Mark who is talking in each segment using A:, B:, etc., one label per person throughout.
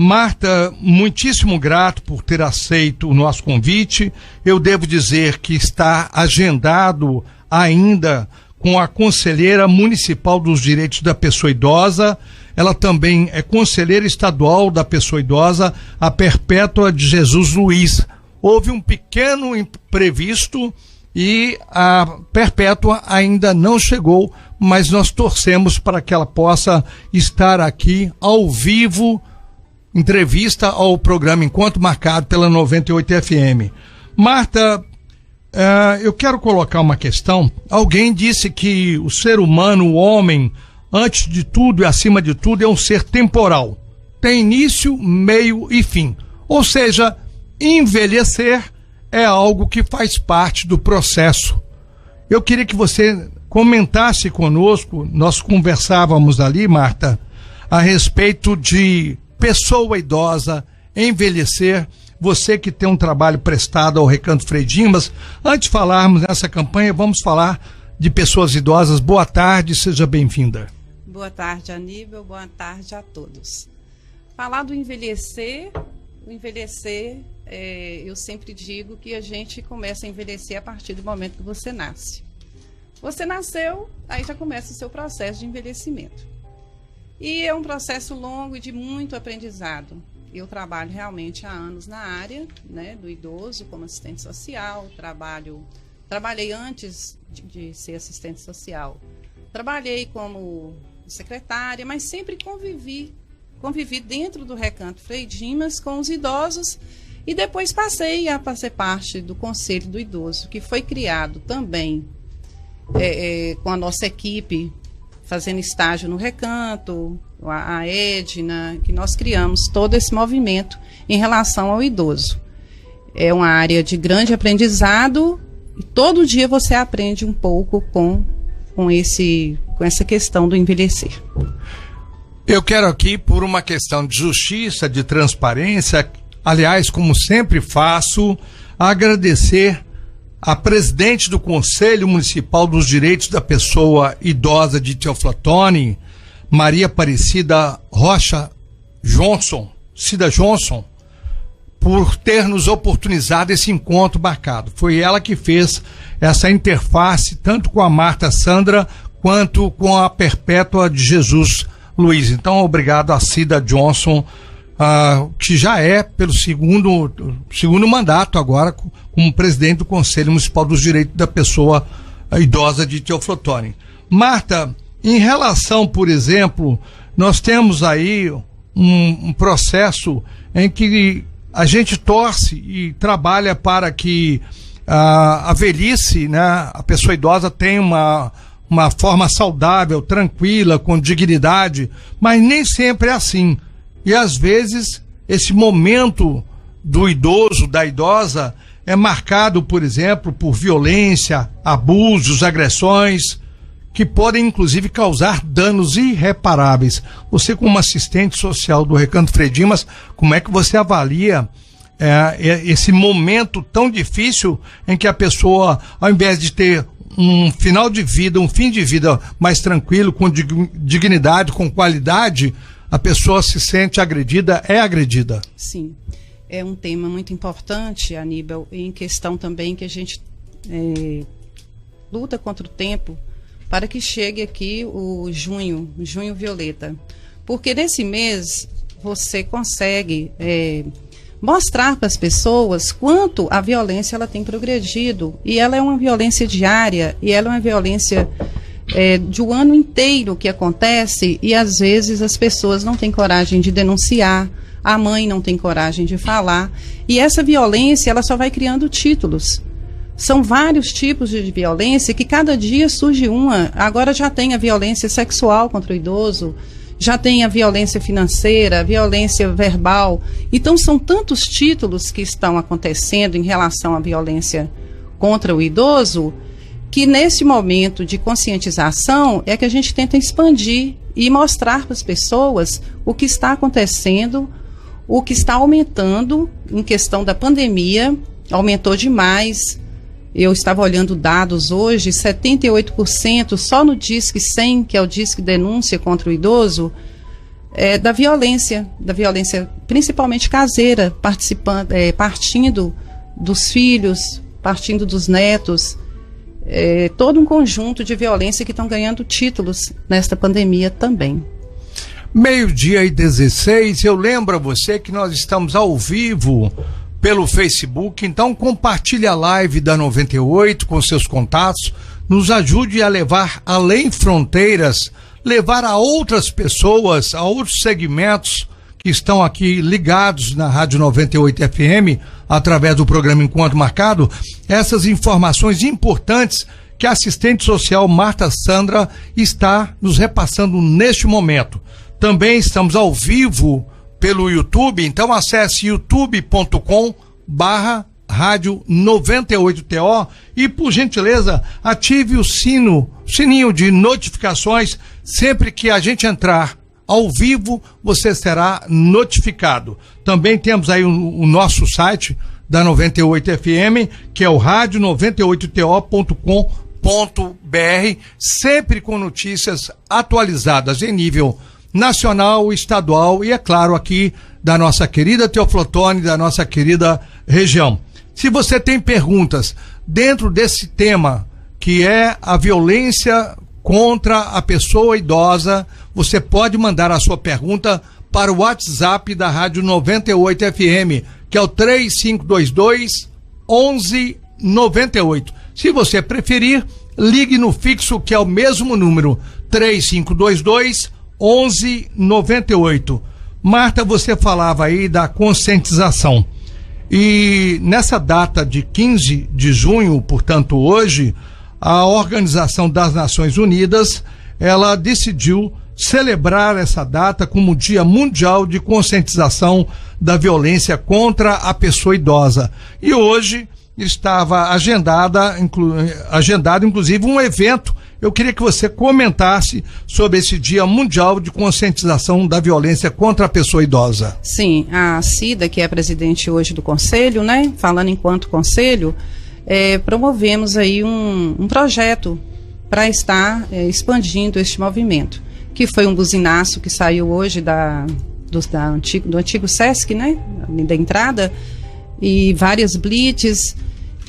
A: Marta, muitíssimo grato por ter aceito o nosso convite. Eu devo dizer que está agendado ainda com a Conselheira Municipal dos Direitos da Pessoa Idosa. Ela também é Conselheira Estadual da Pessoa Idosa, a Perpétua de Jesus Luiz. Houve um pequeno imprevisto e a Perpétua ainda não chegou, mas nós torcemos para que ela possa estar aqui ao vivo, entrevista ao programa Encontro Marcado pela 98 FM. Marta, eu quero colocar uma questão. Alguém disse que o ser humano, o homem, antes de tudo e acima de tudo, é um ser temporal. Tem início, meio e fim. Ou seja, envelhecer é algo que faz parte do processo. Eu queria que você comentasse conosco, nós conversávamos ali, Marta, a respeito de pessoa idosa, envelhecer, você que tem um trabalho prestado ao Recanto Frei Dimas. Antes de falarmos nessa campanha, vamos falar de pessoas idosas. Boa tarde, seja bem-vinda.
B: Boa tarde, Aníbal, boa tarde a todos. Falar do envelhecer, eu sempre digo que a gente começa a envelhecer a partir do momento que você nasce. Você nasceu, aí já começa o seu processo de envelhecimento. E é um processo longo e de muito aprendizado. Eu trabalho realmente há anos na área, né, do idoso como assistente social. Trabalhei antes de ser assistente social. Trabalhei como secretária, mas sempre convivi dentro do Recanto Frei Dimas com os idosos e depois passei a fazer parte do Conselho do Idoso, que foi criado também com a nossa equipe, fazendo estágio no Recanto, a Edna, que nós criamos todo esse movimento em relação ao idoso. É uma área de grande aprendizado e todo dia você aprende um pouco com essa questão do envelhecer.
A: Eu quero aqui, por uma questão de justiça, de transparência, aliás, como sempre faço, agradecer a presidente do Conselho Municipal dos Direitos da Pessoa Idosa de Teoflotone, Maria Aparecida Rocha Cida Johnson, por ter nos oportunizado esse encontro marcado. Foi ela que fez essa interface, tanto com a Marta Sandra, quanto com a Perpétua de Jesus Luiz. Então, obrigado a Cida Johnson, que já é pelo segundo mandato agora como presidente do Conselho Municipal dos Direitos da Pessoa Idosa de Teoflotone. Marta, em relação, por exemplo, nós temos aí um processo em que a gente torce e trabalha para que a velhice, né, a pessoa idosa tenha uma forma saudável, tranquila, com dignidade, mas nem sempre é assim. E às vezes esse momento do idoso, da idosa, é marcado, por exemplo, por violência, abusos, agressões, que podem inclusive causar danos irreparáveis. Você, como assistente social do Recanto Frei Dimas, como é que você avalia esse momento tão difícil em que a pessoa, ao invés de ter um final de vida, um fim de vida mais tranquilo, com dignidade, com qualidade, a pessoa se sente agredida, é agredida?
B: Sim, é um tema muito importante, Aníbal, em questão também que a gente luta contra o tempo para que chegue aqui o junho violeta, porque nesse mês você consegue mostrar para as pessoas quanto a violência ela tem progredido, e ela é uma violência diária, e ela é uma violência de um ano inteiro que acontece, e às vezes as pessoas não têm coragem de denunciar, a mãe não tem coragem de falar, e essa violência ela só vai criando títulos. São vários tipos de violência que cada dia surge uma. Agora já tem a violência sexual contra o idoso, já tem a violência financeira, a violência verbal. Então são tantos títulos que estão acontecendo em relação à violência contra o idoso, que nesse momento de conscientização é que a gente tenta expandir e mostrar para as pessoas o que está acontecendo, o que está aumentando em questão da pandemia, aumentou demais. Eu estava olhando dados hoje, 78% só no Disque 100, que é o Disque Denúncia contra o Idoso, da violência principalmente caseira, partindo dos filhos, partindo dos netos, todo um conjunto de violência que estão ganhando títulos nesta pandemia também.
A: 12:16, eu lembro a você que nós estamos ao vivo pelo Facebook, então compartilhe a live da 98 com seus contatos, nos ajude a levar além fronteiras, levar a outras pessoas, a outros segmentos que estão aqui ligados na Rádio 98 FM, através do programa Encontro Marcado, essas informações importantes que a assistente social Marta Sandra está nos repassando neste momento. Também estamos ao vivo pelo YouTube, então acesse youtube.com/Rádio 98TO e, por gentileza, ative o sininho de notificações. Sempre que a gente entrar ao vivo, você será notificado. Também temos aí o nosso site da 98 FM, que é o radio98to.com.br, sempre com notícias atualizadas em nível nacional, estadual e, é claro, aqui da nossa querida Teoflotone, da nossa querida região. Se você tem perguntas dentro desse tema, que é a violência contra a pessoa idosa, você pode mandar a sua pergunta para o WhatsApp da Rádio 98 FM, que é o 3522-1198. Se você preferir, ligue no fixo, que é o mesmo número, 3522-1198. Marta, você falava aí da conscientização. E nessa data de 15 de junho, portanto hoje, a Organização das Nações Unidas, ela decidiu celebrar essa data como Dia Mundial de Conscientização da Violência contra a Pessoa Idosa. E hoje estava agendado inclusive um evento. Eu queria que você comentasse sobre esse Dia Mundial de Conscientização da Violência contra a Pessoa Idosa.
B: Sim, a Cida, que é a presidente hoje do Conselho, né? Falando enquanto Conselho, promovemos aí um projeto para estar expandindo este movimento, que foi um buzinaço que saiu hoje do antigo Sesc, né? Da entrada, e várias blitz,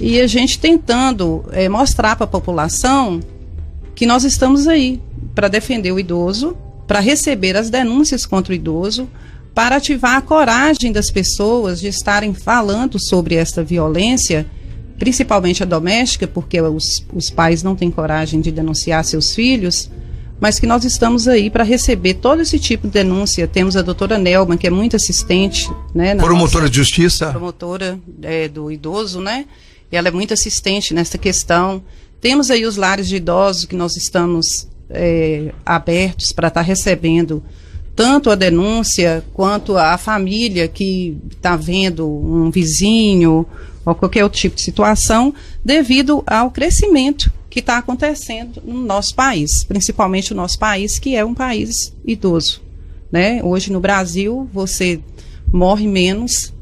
B: e a gente tentando mostrar para a população que nós estamos aí para defender o idoso, para receber as denúncias contra o idoso, para ativar a coragem das pessoas de estarem falando sobre esta violência, principalmente a doméstica, porque os pais não têm coragem de denunciar seus filhos, mas que nós estamos aí para receber todo esse tipo de denúncia. Temos a doutora Nelma, que é muito assistente, né?
A: Promotora de Justiça.
B: Promotora do idoso, né? E ela é muito assistente nessa questão. Temos aí os lares de idosos que nós estamos abertos para estar recebendo tanto a denúncia quanto a família que está vendo um vizinho ou qualquer outro tipo de situação, devido ao crescimento que está acontecendo no nosso país, principalmente o nosso país, que é um país idoso, né? Hoje no Brasil você morre menos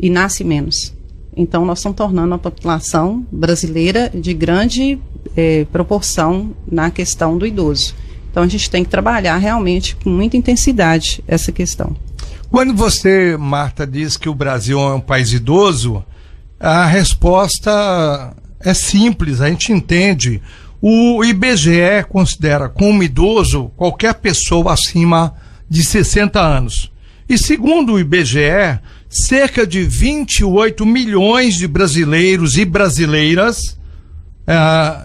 B: e nasce menos. Então nós estamos tornando a população brasileira de grande proporção na questão do idoso. Então a gente tem que trabalhar realmente com muita intensidade essa questão.
A: Quando você, Marta, diz que o Brasil é um país idoso, a resposta é simples, a gente entende. O IBGE considera como idoso qualquer pessoa acima de 60 anos. E segundo o IBGE, cerca de 28 milhões de brasileiros e brasileiras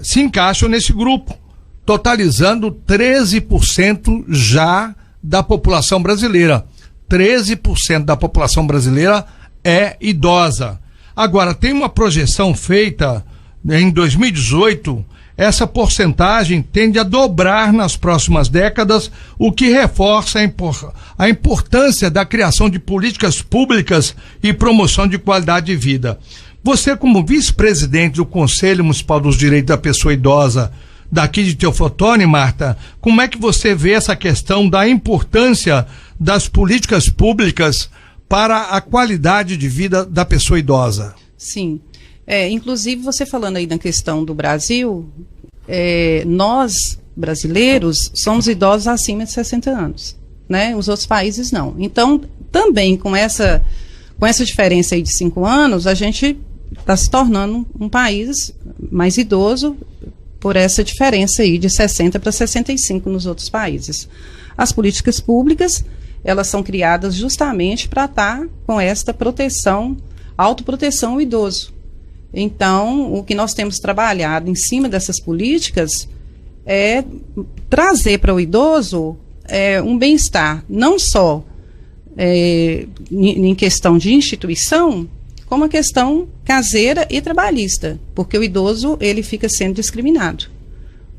A: se encaixam nesse grupo, totalizando 13% já da população brasileira. 13% da população brasileira é idosa. Agora, tem uma projeção feita em 2018, essa porcentagem tende a dobrar nas próximas décadas, o que reforça a importância da criação de políticas públicas e promoção de qualidade de vida. Você, como vice-presidente do Conselho Municipal dos Direitos da Pessoa Idosa daqui de Teoflotone, Marta, como é que você vê essa questão da importância das políticas públicas para a qualidade de vida da pessoa idosa?
B: Sim. Inclusive, você falando aí na questão do Brasil, nós, brasileiros, somos idosos acima de 60 anos. né? Os outros países não. Então, também com essa diferença aí de 5 anos, a gente está se tornando um país mais idoso por essa diferença aí de 60 para 65 nos outros países. As políticas públicas, elas são criadas justamente para estar com esta proteção, autoproteção ao idoso. Então, o que nós temos trabalhado em cima dessas políticas é trazer para o idoso um bem-estar, não só em questão de instituição, como a questão caseira e trabalhista, porque o idoso, ele fica sendo discriminado.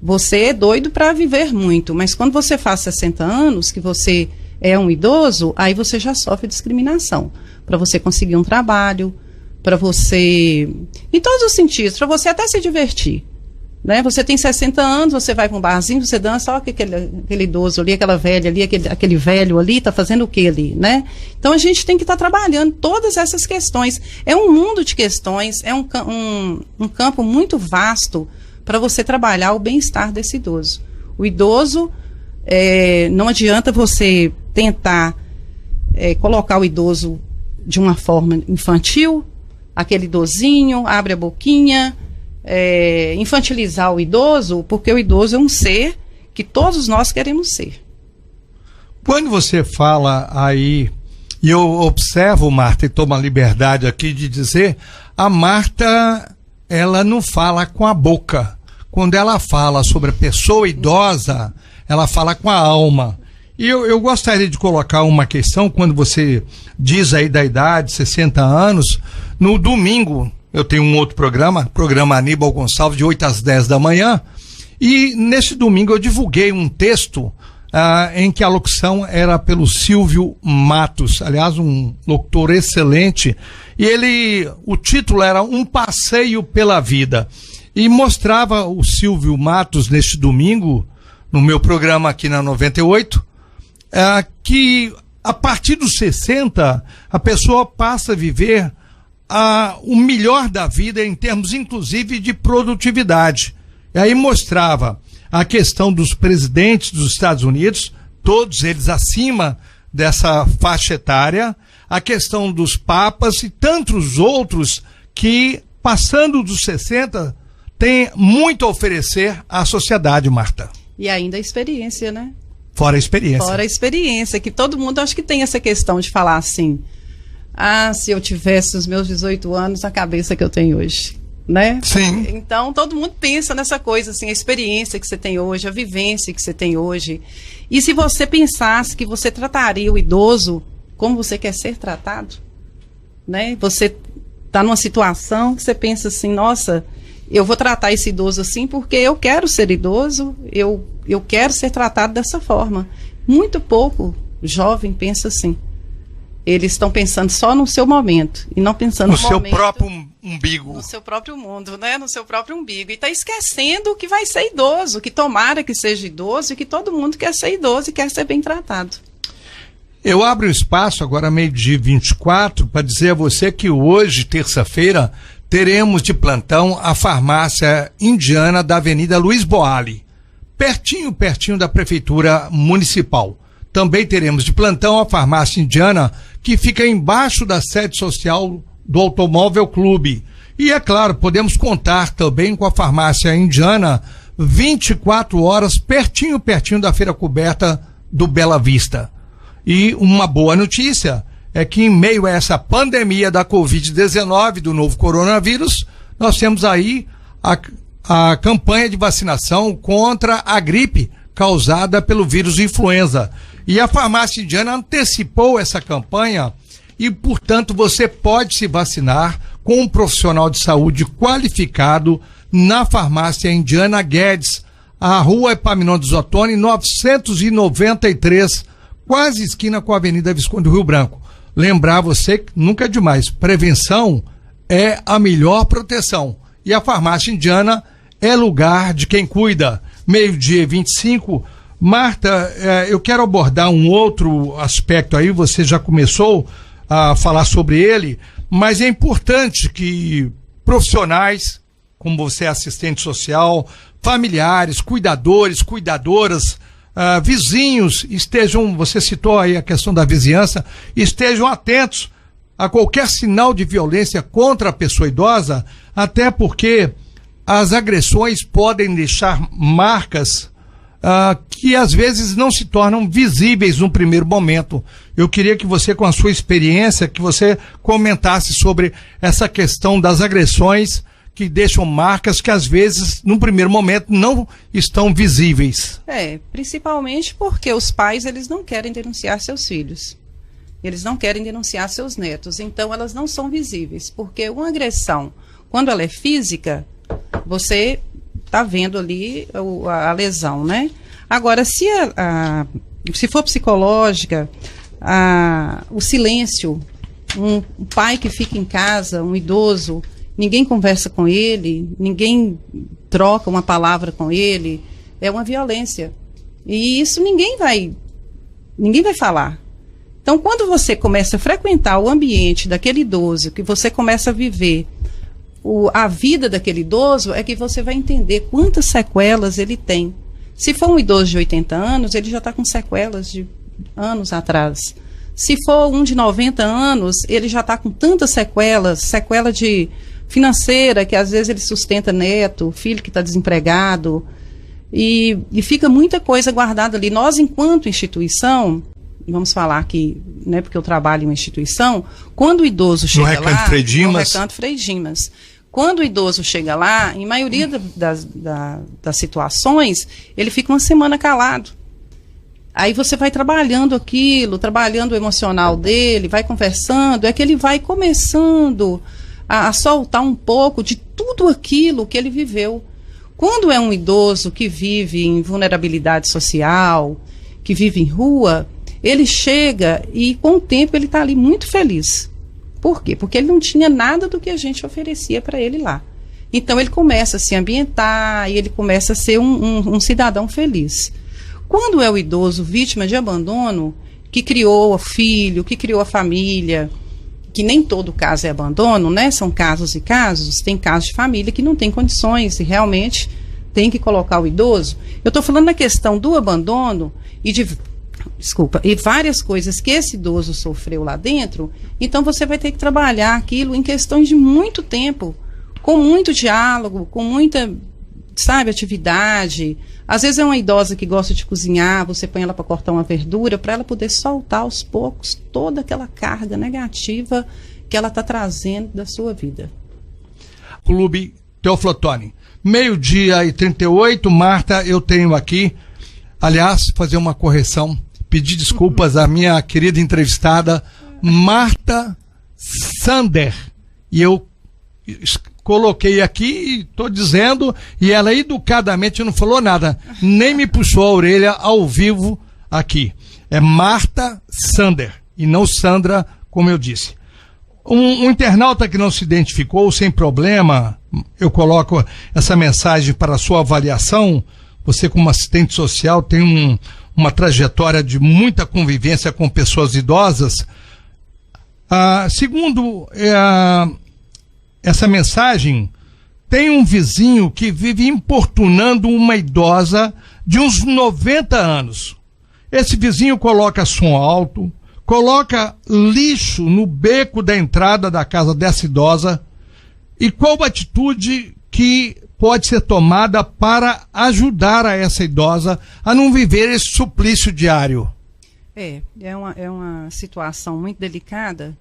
B: Você é doido para viver muito, mas quando você faz 60 anos, que você é um idoso, aí você já sofre discriminação. Para você conseguir um trabalho, para você, em todos os sentidos, para você até se divertir. Né? Você tem 60 anos, você vai para um barzinho, você dança, olha aquele idoso ali, aquela velha ali, aquele velho ali, está fazendo o que ali, né? Então a gente tem que estar trabalhando todas essas questões. É um mundo de questões, é um campo muito vasto para você trabalhar o bem-estar desse idoso. O idoso, não adianta você tentar colocar o idoso de uma forma infantil, aquele idosinho, abre a boquinha, infantilizar o idoso, porque o idoso é um ser que todos nós queremos ser.
A: Quando você fala aí, e eu observo, Marta, e tomo a liberdade aqui de dizer, a Marta, ela não fala com a boca. Quando ela fala sobre a pessoa idosa, ela fala com a alma. E eu gostaria de colocar uma questão, quando você diz aí da idade, 60 anos, no domingo, eu tenho um outro programa Aníbal Gonçalves, de 8 às 10 da manhã, e nesse domingo eu divulguei um texto em que a locução era pelo Silvio Matos, aliás, um locutor excelente, e o título era Um Passeio pela Vida, e mostrava o Silvio Matos neste domingo, no meu programa aqui na 98, que a partir dos 60, a pessoa passa a viver o melhor da vida em termos, inclusive, de produtividade. E aí mostrava a questão dos presidentes dos Estados Unidos, todos eles acima dessa faixa etária, a questão dos papas e tantos outros que, passando dos 60, têm muito a oferecer à sociedade, Marta.
B: E ainda a experiência, né?
A: Fora a experiência.
B: Fora a experiência, que todo mundo acho que tem essa questão de falar assim, se eu tivesse os meus 18 anos, a cabeça que eu tenho hoje, né?
A: Sim.
B: Então, todo mundo pensa nessa coisa, assim, a experiência que você tem hoje, a vivência que você tem hoje. E se você pensasse que você trataria o idoso como você quer ser tratado, né? Você está numa situação que você pensa assim, nossa, eu vou tratar esse idoso assim porque eu quero ser idoso, eu quero ser tratado dessa forma. Muito pouco jovem pensa assim. Eles estão pensando só no seu momento e não pensando
A: no seu próprio umbigo.
B: No seu próprio mundo, né? No seu próprio umbigo. E está esquecendo que vai ser idoso, que tomara que seja idoso e que todo mundo quer ser idoso e quer ser bem tratado.
A: Eu abro o espaço agora, 12h24, para dizer a você que hoje, terça-feira, teremos de plantão a farmácia indiana da Avenida Luiz Boali, pertinho da Prefeitura Municipal. Também teremos de plantão a farmácia indiana, que fica embaixo da sede social do Automóvel Clube. E, é claro, podemos contar também com a farmácia indiana 24 horas, pertinho da Feira Coberta do Bela Vista. E uma boa notícia é que, em meio a essa pandemia da Covid-19, do novo coronavírus, nós temos aí a campanha de vacinação contra a gripe causada pelo vírus influenza. E a farmácia indiana antecipou essa campanha e, portanto, você pode se vacinar com um profissional de saúde qualificado na farmácia indiana Guedes, a Rua Epaminondas Ottoni, 993, quase esquina com a Avenida Visconde do Rio Branco. Lembrar você que nunca é demais, prevenção é a melhor proteção. E a farmácia indiana é lugar de quem cuida. 12h25. Marta, eu quero abordar um outro aspecto aí, você já começou a falar sobre ele, mas é importante que profissionais, como você é assistente social, familiares, cuidadores, cuidadoras, vizinhos estejam, você citou aí a questão da vizinhança, estejam atentos a qualquer sinal de violência contra a pessoa idosa, até porque as agressões podem deixar marcas que às vezes não se tornam visíveis no primeiro momento. Eu queria que você, com a sua experiência, que você comentasse sobre essa questão das agressões que deixam marcas que às vezes, no primeiro momento, não estão visíveis.
B: Principalmente porque os pais, eles não querem denunciar seus filhos. Eles não querem denunciar seus netos. Então, elas não são visíveis. Porque uma agressão, quando ela é física, você está vendo ali a lesão, né? Agora, se for psicológica, o silêncio, um pai que fica em casa, um idoso, ninguém conversa com ele, ninguém troca uma palavra com ele, é uma violência. E isso ninguém vai falar. Então, quando você começa a frequentar o ambiente daquele idoso, que você começa a viver a vida daquele idoso, é que você vai entender quantas sequelas ele tem. Se for um idoso de 80 anos, ele já está com sequelas de anos atrás. Se for um de 90 anos, ele já está com tantas sequela de financeira, que às vezes ele sustenta neto, filho que está desempregado, e fica muita coisa guardada ali. Nós, enquanto instituição, vamos falar aqui, né, porque eu trabalho em uma instituição, quando o idoso chega lá... No Recanto Frei Dimas. Quando o idoso chega lá, em maioria das situações, ele fica uma semana calado. Aí você vai trabalhando aquilo, trabalhando o emocional dele, vai conversando, é que ele vai começando a soltar um pouco de tudo aquilo que ele viveu. Quando é um idoso que vive em vulnerabilidade social, que vive em rua, ele chega e com o tempo ele está ali muito feliz. Por quê? Porque ele não tinha nada do que a gente oferecia para ele lá. Então ele começa a se ambientar e ele começa a ser um cidadão feliz. Quando é o idoso vítima de abandono, que criou o filho, que criou a família, que nem todo caso é abandono, né? São casos e casos, tem casos de família que não tem condições e realmente tem que colocar o idoso. Eu estou falando na questão do abandono e várias coisas que esse idoso sofreu lá dentro, então você vai ter que trabalhar aquilo em questões de muito tempo, com muito diálogo, com muita, atividade. Às vezes é uma idosa que gosta de cozinhar, você põe ela para cortar uma verdura, para ela poder soltar aos poucos toda aquela carga negativa que ela está trazendo da sua vida.
A: Clube Teófilo Otoni, 12:38, Marta, eu tenho aqui, aliás, fazer uma correção, pedir desculpas à minha querida entrevistada, Marta Sander, e eu coloquei aqui e estou dizendo, e ela educadamente não falou nada, nem me puxou a orelha ao vivo aqui. É Marta Sander, e não Sandra, como eu disse. Um internauta que não se identificou, sem problema, eu coloco essa mensagem para a sua avaliação. Você, como assistente social, tem uma trajetória de muita convivência com pessoas idosas. Segundo essa mensagem, tem um vizinho que vive importunando uma idosa de uns 90 anos. Esse vizinho coloca som alto, coloca lixo no beco da entrada da casa dessa idosa. E qual a atitude que pode ser tomada para ajudar a essa idosa a não viver esse suplício diário?
B: É uma situação muito delicada,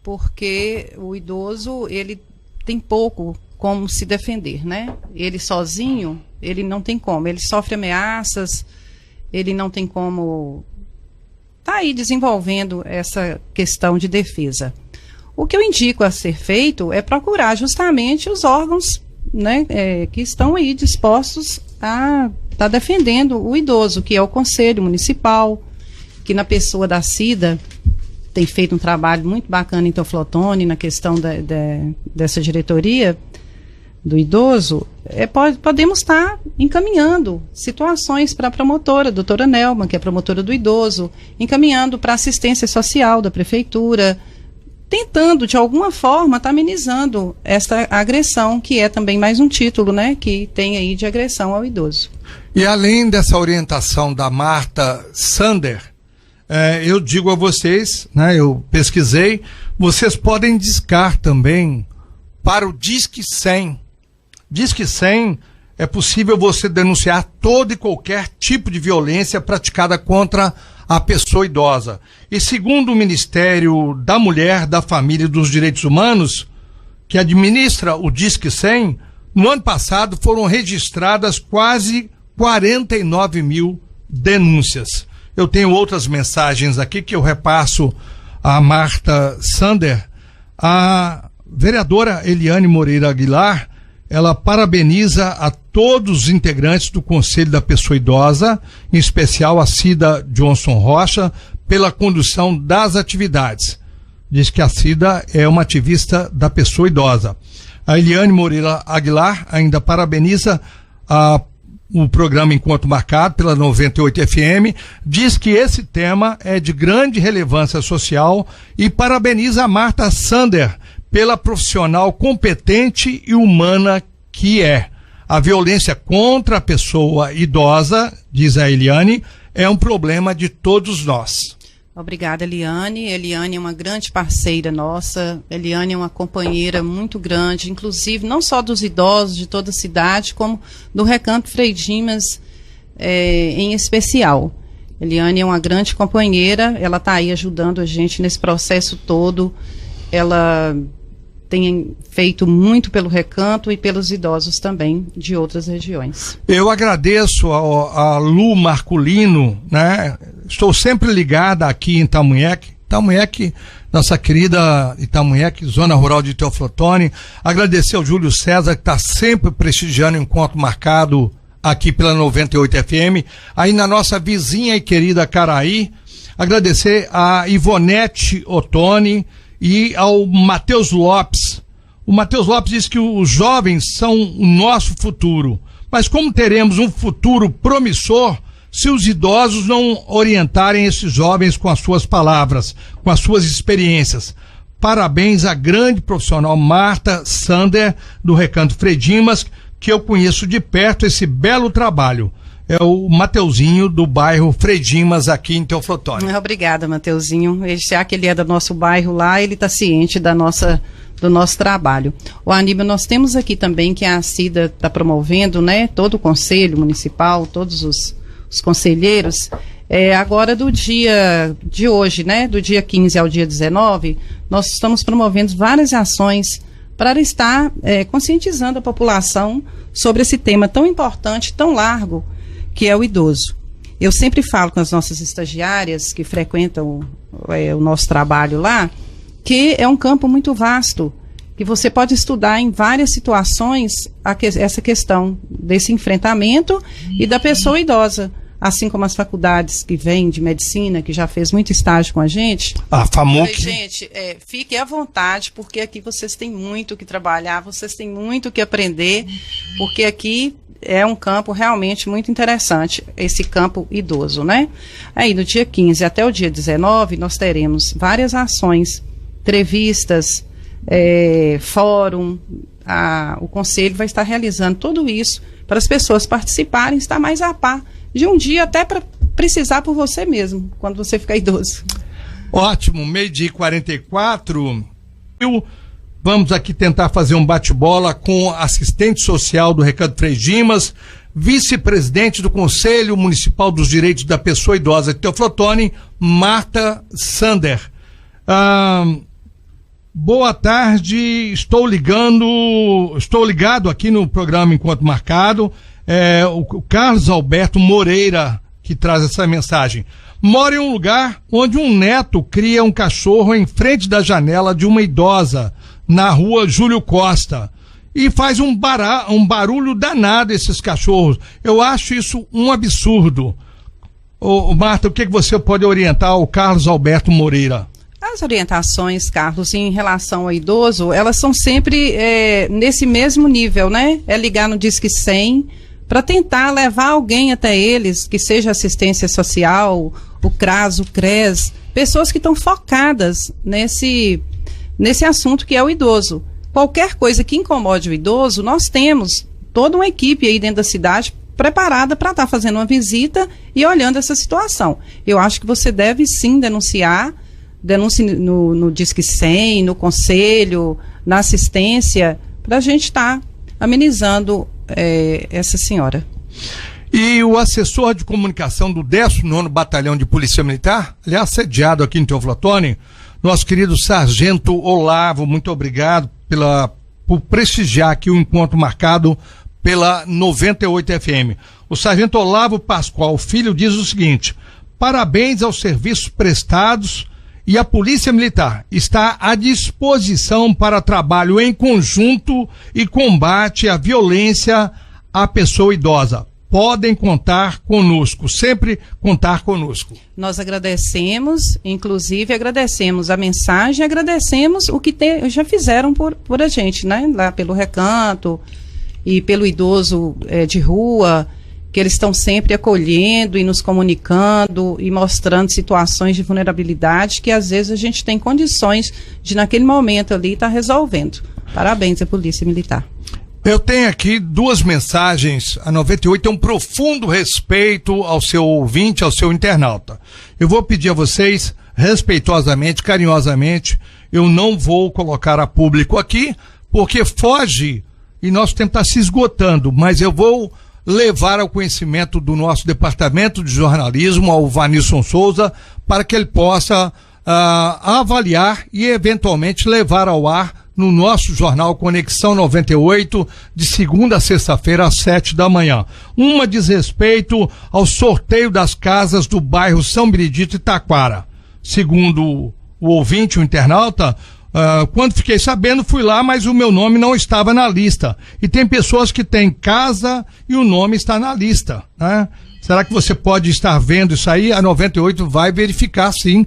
B: porque o idoso, ele tem pouco como se defender, né? Ele sozinho, ele não tem como, ele sofre ameaças, ele não tem como tá aí desenvolvendo essa questão de defesa. O que eu indico a ser feito é procurar justamente os órgãos, né, que estão aí dispostos a estar defendendo o idoso, que é o Conselho Municipal, que na pessoa da Cida tem feito um trabalho muito bacana em Teófilo Otoni na questão dessa diretoria do idoso. Podemos estar encaminhando situações para a promotora, a doutora Nelma, que é promotora do idoso, encaminhando para assistência social da prefeitura. tentando, de alguma forma, tá amenizando essa agressão, que é também mais um título, né, que tem aí de agressão ao idoso.
A: E além dessa orientação da Marta Sander, eu digo a vocês, né, eu pesquisei, vocês podem discar também para o Disque 100. Disque 100 é possível você denunciar todo e qualquer tipo de violência praticada contra a pessoa idosa. E segundo o Ministério da Mulher, da Família e dos Direitos Humanos, que administra o Disque 100, no ano passado foram registradas quase 49 mil denúncias. Eu tenho outras mensagens aqui que eu repasso a Marta Sander. A vereadora Eliane Moreira Aguilar, ela parabeniza a todos os integrantes do Conselho da Pessoa Idosa, em especial a Cida Johnson Rocha, pela condução das atividades. Diz que a Cida é uma ativista da pessoa idosa. A Eliane Moreira Aguilar ainda parabeniza o programa Encontro Marcado pela 98 FM, diz que esse tema é de grande relevância social e parabeniza a Marta Sander pela profissional competente e humana que é. A violência contra a pessoa idosa, diz a Eliane, é um problema de todos nós.
B: Obrigada, Eliane. Eliane é uma grande parceira nossa. Eliane é uma companheira muito grande, inclusive não só dos idosos de toda a cidade, como do Recanto Frei Dimas em especial. Eliane é uma grande companheira, ela está aí ajudando a gente nesse processo todo. Ela tem feito muito pelo Recanto e pelos idosos também de outras regiões.
A: Eu agradeço a Lu Marculino, né? Estou sempre ligada aqui em Itamunheque, nossa querida Itamunheque, zona rural de Teoflotone. Agradecer ao Júlio César, que está sempre prestigiando o Encontro Marcado aqui pela 98 FM. Aí na nossa vizinha e querida Caraí, agradecer a Ivonete Ottoni e ao Matheus Lopes. O Matheus Lopes diz que os jovens são o nosso futuro, mas como teremos um futuro promissor se os idosos não orientarem esses jovens com as suas palavras, com as suas experiências? Parabéns à grande profissional Marta Sander, do Recanto Frei Dimas, que eu conheço de perto esse belo trabalho. É o Mateuzinho, do bairro Frei Dimas, aqui em Teoflotone.
B: Obrigada, Mateuzinho. Já que ele é do nosso bairro lá, ele está ciente do nosso trabalho. O Aníbal, nós temos aqui também que a Cida está promovendo, né, todo o Conselho Municipal, todos os conselheiros, agora do dia de hoje, né, do dia 15 ao dia 19, nós estamos promovendo várias ações para estar conscientizando a população sobre esse tema tão importante, tão largo, que é o idoso. Eu sempre falo com as nossas estagiárias que frequentam o nosso trabalho lá, que é um campo muito vasto, que você pode estudar em várias situações essa questão desse enfrentamento e da pessoa idosa, assim como as faculdades que vêm de medicina, que já fez muito estágio com a gente.
A: A FAMUC.
B: Gente, fiquem à vontade, porque aqui vocês têm muito que trabalhar, vocês têm muito que aprender, porque aqui é um campo realmente muito interessante, esse campo idoso, né? Aí, no dia 15 até o dia 19, nós teremos várias ações, entrevistas, fórum, o Conselho vai estar realizando tudo isso para as pessoas participarem, estar mais a par de um dia, até para precisar por você mesmo, quando você ficar idoso.
A: Ótimo, 12h44. Vamos aqui tentar fazer um bate-bola com a assistente social do Recanto Frei Dimas, vice-presidente do Conselho Municipal dos Direitos da Pessoa Idosa de Teoflotone, Marta Sander. Boa tarde, estou ligado aqui no programa Encontro Marcado. O Carlos Alberto Moreira que traz essa mensagem. Moro em um lugar onde um neto cria um cachorro em frente da janela de uma idosa, na rua Júlio Costa, e faz um barulho danado esses cachorros. Eu acho isso um absurdo. Marta, o que você pode orientar ao Carlos Alberto Moreira?
B: As orientações, Carlos, em relação ao idoso, elas são sempre nesse mesmo nível, né? É ligar no Disque 100 para tentar levar alguém até eles, que seja assistência social, o CRAS, o CRES, pessoas que estão focadas nesse assunto que é o idoso. Qualquer coisa que incomode o idoso, nós temos toda uma equipe aí dentro da cidade preparada para estar fazendo uma visita e olhando essa situação. Eu acho que você deve sim denunciar, denuncie no Disque 100, no conselho, na assistência, para a gente estar amenizando essa senhora.
A: E o assessor de comunicação do 19º Batalhão de Polícia Militar, aliás, sediado aqui em Teoflotone, nosso querido Sargento Olavo, muito obrigado por prestigiar aqui o encontro marcado pela 98 FM. O Sargento Olavo Pascoal Filho diz o seguinte: parabéns aos serviços prestados e a Polícia Militar está à disposição para trabalho em conjunto e combate à violência à pessoa idosa. Podem contar conosco, sempre contar conosco.
B: Nós agradecemos, inclusive agradecemos a mensagem, agradecemos o que já fizeram por a gente, né? Lá pelo Recanto e pelo idoso de rua, que eles estão sempre acolhendo e nos comunicando e mostrando situações de vulnerabilidade que às vezes a gente tem condições de naquele momento ali estar resolvendo. Parabéns à Polícia Militar.
A: Eu tenho aqui duas mensagens. A 98 tem um profundo respeito ao seu ouvinte, ao seu internauta. Eu vou pedir a vocês, respeitosamente, carinhosamente, eu não vou colocar a público aqui, porque foge e nosso tempo está se esgotando, mas eu vou levar ao conhecimento do nosso departamento de jornalismo, ao Vanilson Souza, para que ele possa avaliar e eventualmente levar ao ar no nosso jornal Conexão 98, de segunda a sexta-feira, às 7 da manhã. Uma diz respeito ao sorteio das casas do bairro São Benedito e Taquara. Segundo o ouvinte, o internauta, quando fiquei sabendo, fui lá, mas o meu nome não estava na lista. E tem pessoas que têm casa e o nome está na lista, né? Será que você pode estar vendo isso aí? A 98 vai verificar, sim,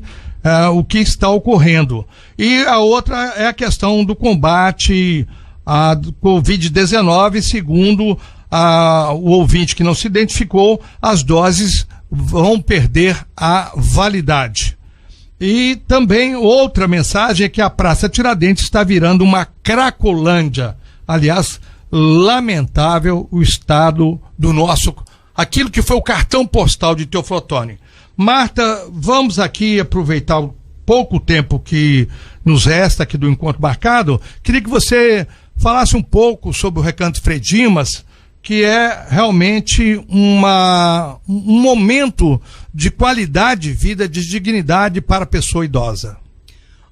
A: o que está ocorrendo. E a outra é a questão do combate à Covid-19, segundo o ouvinte que não se identificou, as doses vão perder a validade. E também outra mensagem é que a Praça Tiradentes está virando uma cracolândia. Aliás, lamentável o estado do aquilo que foi o cartão postal de Teoflotone. Marta, vamos aqui aproveitar o pouco tempo que nos resta aqui do encontro marcado. Queria que você falasse um pouco sobre o Recanto Frei Dimas, que é realmente um momento de qualidade de vida, de dignidade para a pessoa idosa.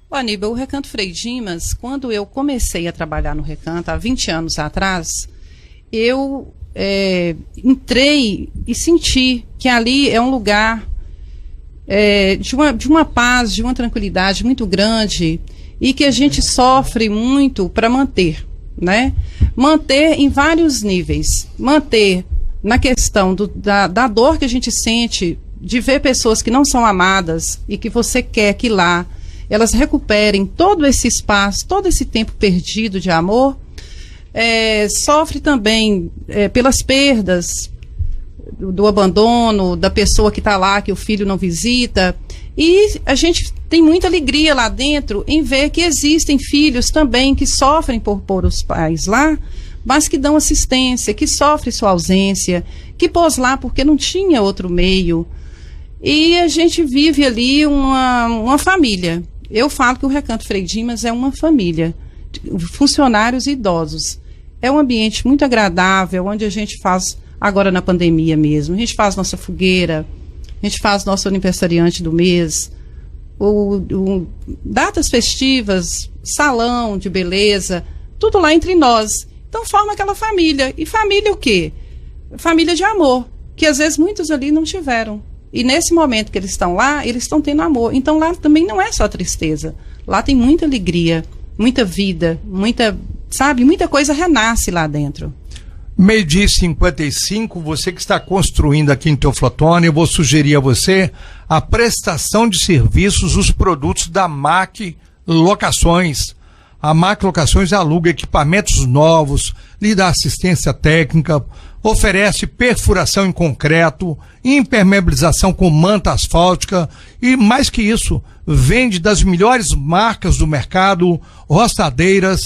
B: Aníbal, o Recanto Frei Dimas, quando eu comecei a trabalhar no Recanto, há 20 anos atrás, eu entrei e senti que ali é um lugar de uma paz, de uma tranquilidade muito grande e que a gente sofre muito para manter, né? Manter em vários níveis. Manter na questão da dor que a gente sente de ver pessoas que não são amadas e que você quer que lá elas recuperem todo esse espaço, todo esse tempo perdido de amor. Sofre também pelas perdas, do abandono, da pessoa que está lá, que o filho não visita. E a gente tem muita alegria lá dentro em ver que existem filhos também que sofrem por pôr os pais lá, mas que dão assistência, que sofrem sua ausência, que pôs lá porque não tinha outro meio. E a gente vive ali uma família. Eu falo que o Recanto Frei Dimas é uma família, funcionários idosos. É um ambiente muito agradável, onde a gente faz, agora na pandemia mesmo, a gente faz nossa fogueira, a gente faz nosso aniversariante do mês, datas festivas, salão de beleza, tudo lá entre nós. Então forma aquela família. E família o quê? Família de amor, que às vezes muitos ali não tiveram. E nesse momento que eles estão lá, eles estão tendo amor. Então lá também não é só tristeza. Lá tem muita alegria, muita vida, muita coisa renasce lá dentro.
A: 12h55, você que está construindo aqui em Teoflotone, eu vou sugerir a você a prestação de serviços, os produtos da MAC Locações. A MAC Locações aluga equipamentos novos, lhe dá assistência técnica, oferece perfuração em concreto, impermeabilização com manta asfáltica e, mais que isso, vende das melhores marcas do mercado, roçadeiras,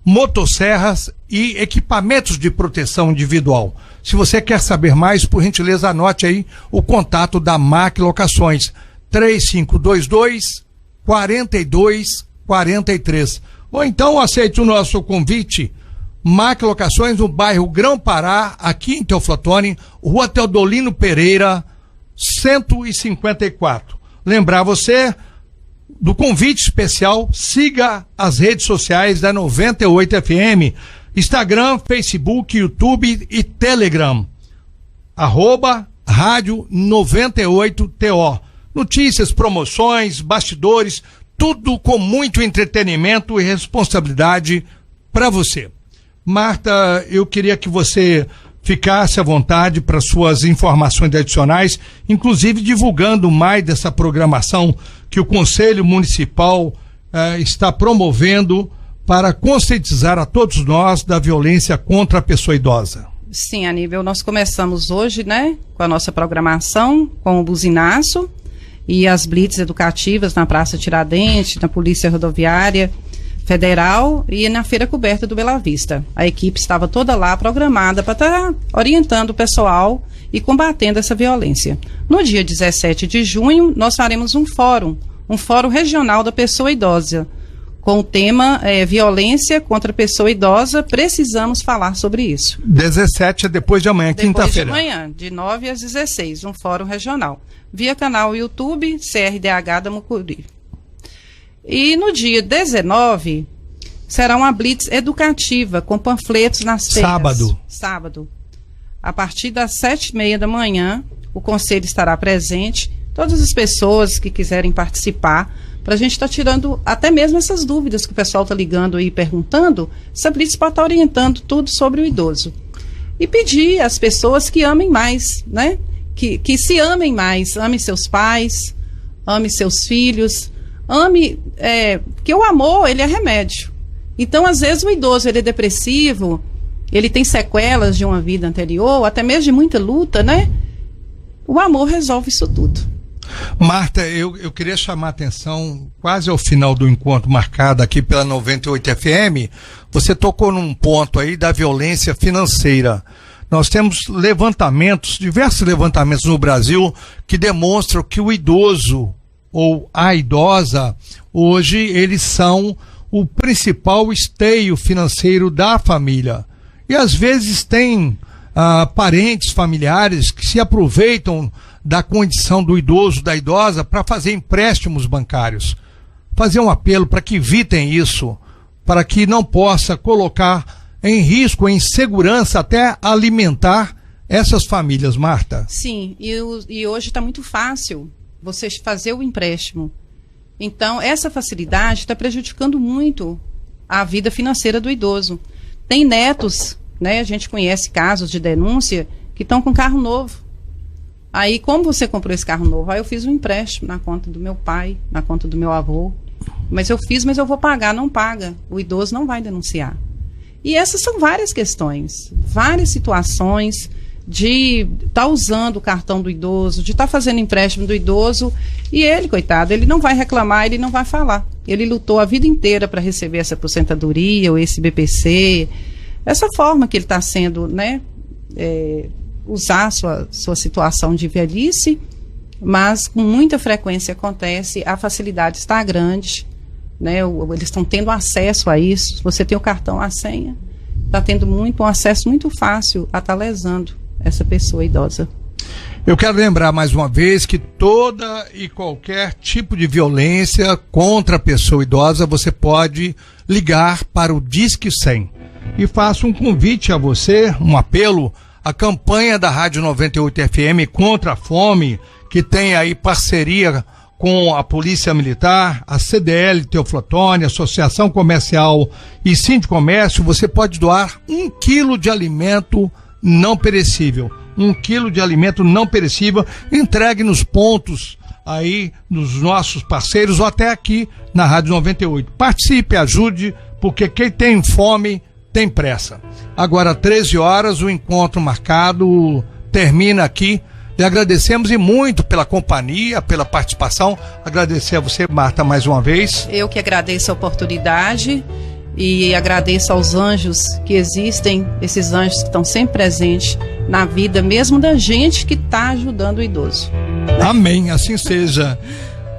A: motosserras e equipamentos de proteção individual. Se você quer saber mais, por gentileza, anote aí o contato da MAC Locações, 3522-4243. Ou então aceite o nosso convite, MAC Locações no bairro Grão-Pará, aqui em Teoflotone, Rua Teodolino Pereira, 154. Lembrar você do convite especial, siga as redes sociais da 98 FM, Instagram, Facebook, YouTube e Telegram, @Rádio 98TO. Notícias, promoções, bastidores, tudo com muito entretenimento e responsabilidade para você. Marta, eu queria que você ficasse à vontade para suas informações adicionais, inclusive divulgando mais dessa programação que o Conselho Municipal está promovendo para conscientizar a todos nós da violência contra a pessoa idosa.
B: Sim, Aníbal, nós começamos hoje, né, com a nossa programação, com o buzinaço e as blitz educativas na Praça Tiradentes, na Polícia Rodoviária Federal e na Feira Coberta do Bela Vista. A equipe estava toda lá programada para estar orientando o pessoal e combatendo essa violência. No dia 17 de junho, nós faremos um fórum regional da pessoa idosa, com o tema violência contra a pessoa idosa. Precisamos falar sobre isso.
A: 17 é depois de amanhã, quinta-feira.
B: Depois de amanhã, de 9 às 16, um fórum regional. Via canal YouTube, CRDH da Mucuri. E no dia 19, será uma blitz educativa, com panfletos nas feiras. Sábado. A partir das 7h30 da manhã, o Conselho estará presente. Todas as pessoas que quiserem participar, para a gente estar tirando até mesmo essas dúvidas que o pessoal está ligando aí perguntando, essa blitz pode estar orientando tudo sobre o idoso. E pedir às pessoas que amem mais, né? Que se amem mais, ame seus pais, ame seus filhos, ame, porque o amor, ele é remédio. Então, às vezes, o idoso, ele é depressivo, ele tem sequelas de uma vida anterior, até mesmo de muita luta, né? O amor resolve isso tudo.
A: Marta, eu queria chamar a atenção, quase ao final do encontro marcado aqui pela 98 FM, você tocou num ponto aí da violência financeira. Nós temos diversos levantamentos no Brasil que demonstram que o idoso ou a idosa, hoje, eles são o principal esteio financeiro da família. E às vezes tem parentes, familiares que se aproveitam da condição do idoso, da idosa, para fazer empréstimos bancários. Fazer um apelo para que evitem isso, para que não possa colocar em risco, em segurança, até alimentar essas famílias, Marta.
B: Sim, e hoje está muito fácil você fazer o empréstimo. Então, essa facilidade está prejudicando muito a vida financeira do idoso. Tem netos, né? A gente conhece casos de denúncia que estão com carro novo. Aí, como você comprou esse carro novo? Aí eu fiz um empréstimo na conta do meu pai, na conta do meu avô. Mas eu vou pagar. Não paga. O idoso não vai denunciar. E essas são várias questões, várias situações de estar usando o cartão do idoso, de estar fazendo empréstimo do idoso, e ele, coitado, ele não vai reclamar, ele não vai falar. Ele lutou a vida inteira para receber essa aposentadoria ou esse BPC, essa forma que ele está sendo, né, usar sua situação de velhice, mas com muita frequência acontece, a facilidade está grande, né, eles estão tendo acesso a isso. Você tem o cartão, a senha, está tendo um acesso muito fácil a estar lesando essa pessoa idosa.
A: Eu quero lembrar mais uma vez que toda e qualquer tipo de violência contra a pessoa idosa, você pode ligar para o Disque 100. E faço um convite a você, um apelo, a campanha da Rádio 98 FM contra a fome, que tem aí parceria com a Polícia Militar, a CDL Teoflotone, Associação Comercial e Sindicomércio. Você pode doar 1 quilo de alimento não perecível. 1 quilo de alimento não perecível, entregue nos pontos aí dos nossos parceiros ou até aqui na Rádio 98. Participe, ajude, porque quem tem fome tem pressa. Agora, 13 horas, o encontro marcado termina aqui. E agradecemos e muito pela companhia, pela participação. Agradecer a você, Marta, mais uma vez.
B: Eu que agradeço a oportunidade e agradeço aos anjos que existem, esses anjos que estão sempre presentes na vida, mesmo da gente que está ajudando o idoso.
A: Amém, assim seja.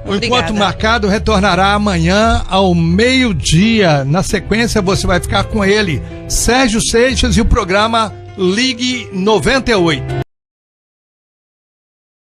A: O encontro marcado retornará amanhã ao meio-dia. Na sequência, você vai ficar com ele, Sérgio Seixas, e o programa Ligue 98.